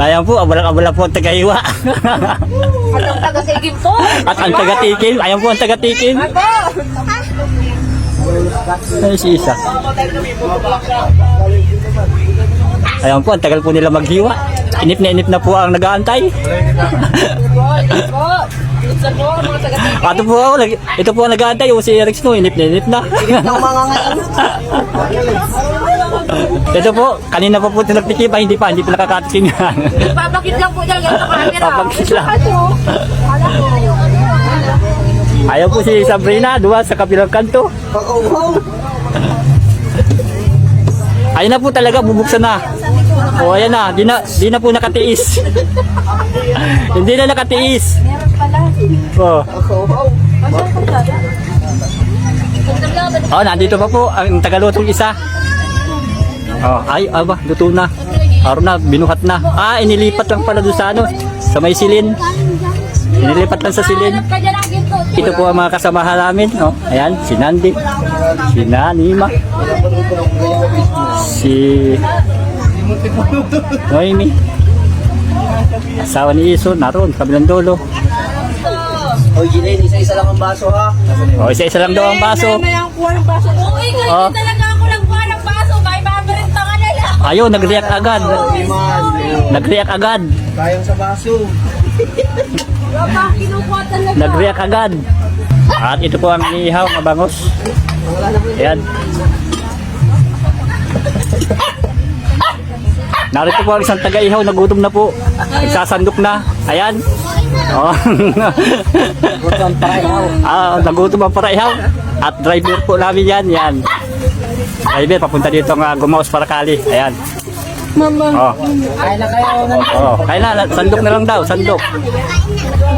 Ayan po, abala-abala po ang tagahiwa. At ang taga-sigim po. At ang taga-tikim, ayan po ang taga-tikim. Ay, si Isa. Ayan po, ang tagal po nila maghiwa. Inip na po ang nag-aantay. Ito po ang nag-aantay. Yung si Rex mo, inip na. Ito po, kanina pa po ito nagtikim. Hindi pa nakakatikim yan. Papakit lang po dyan sa camera. Papakit lang. Ayaw po si Sabrina, duwa sa kabilang kanto. Ayun na po talaga, bubuksan na. O ayan na, di na po nakatiis. Hindi na nakatiis. Nandito pa po ang tagalutong isa. Aba, luto na. Araw na, binuhat na. Inilipat lang pala doon sa sa may silin. Inilipat lang sa silin. Ito po ang mga kasamahan namin. Ayan, si Nandi, si Nanima, si Noemi, asawa ni Iso, naroon, kabilang dulo. Ginain, isa-isa lang ang baso ha. Isa-isa lang daw ang baso. Uy, ganyan talaga ako nagkuha ng baso. May babarenta ka na lang. Ayaw, nag-react agad. Nag-react agad. Kayang sa baso. Kinukuha talaga. Nag-react agad. At ito po ang inihaw, mabangos. Ayan. Narito po ang isang taga-ihaw, nagutom na po. Nagsasandok na. Ayan. Nagutom ang para-ihaw. At driver po namin yan. Yan. Driver, papunta dito ang Gumaos Paracali. Ayan. Mama. Kaya na kayo. Kaya na, sandok na lang daw, sandok.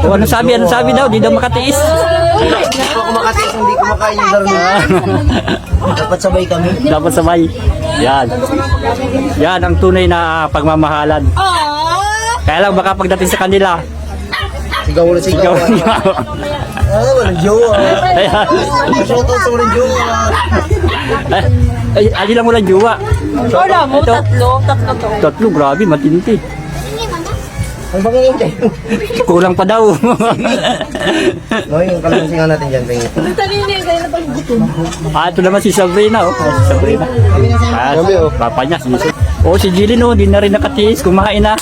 Ano sabi daw, di daw makatiis. Hindi ko kumakatis, hindi kumakain yung darno. Dapat sabay kami. Dapat sabay. Yan. Yan ang tunay na pagmamahalan. Kaya lang baka pagdating sa kanila, Sigaw na sigaw. Walang jowa. Ayan. Shoutout sa walang jowa. Ay, lang walang jowa. Wala mo, Ito. tatlo. Tatlo, grabe, matindi. Ang pangingintay. Kulang pa daw. Yung kalamansingan natin dyan. Tingin. Ito naman si Sabrina. Si Sabrina. Papa niya, si Yusuf. Si Jilin, di na rin nakatiis, kumain na.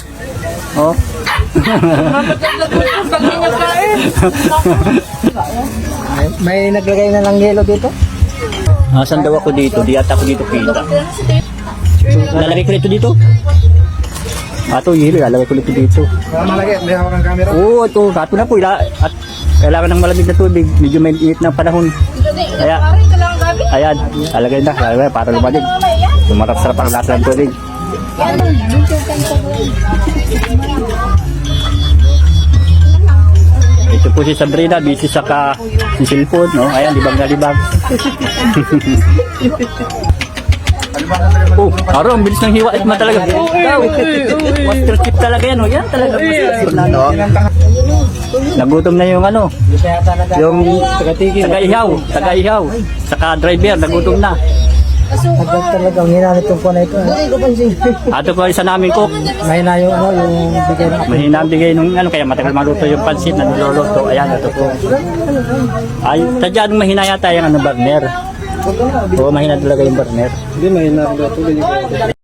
May naglagay na lang yelo dito? Saan daw ako dito? Di ata ako dito kita. Lalagay ko nito dito? Ito, yelo, lalagay ko nito dito. Malagay, may hawak ang camera. Ito, ito na po. At kailangan ng malamig na tubig. Medyo may init ng panahon. Kaya, ayan, lalagay na para lumalig. Sumarap-sarap ang lasa ng tubig. Ito po si Sabrina, busy sa si cellphone, Ayan, libang na libang. Ang bilis ng hiwa. Ito talaga. Master chip talaga yan, Yan talaga. Nagutom na yung yung taga-ihaw. Saka driver, nagutom na. Agad talaga, ang hina nitong po na ito. Hindi ko pansin. Ito po isa namin cook. Mahina yung yung bigay na. Mahina ang bigay nung kaya matagal maluto yung pansit na niluluto. Ayan, ito po. Ay, tadyadong mahina yata yung burner. Oo, mahina talaga yung burner. Hindi, mahina.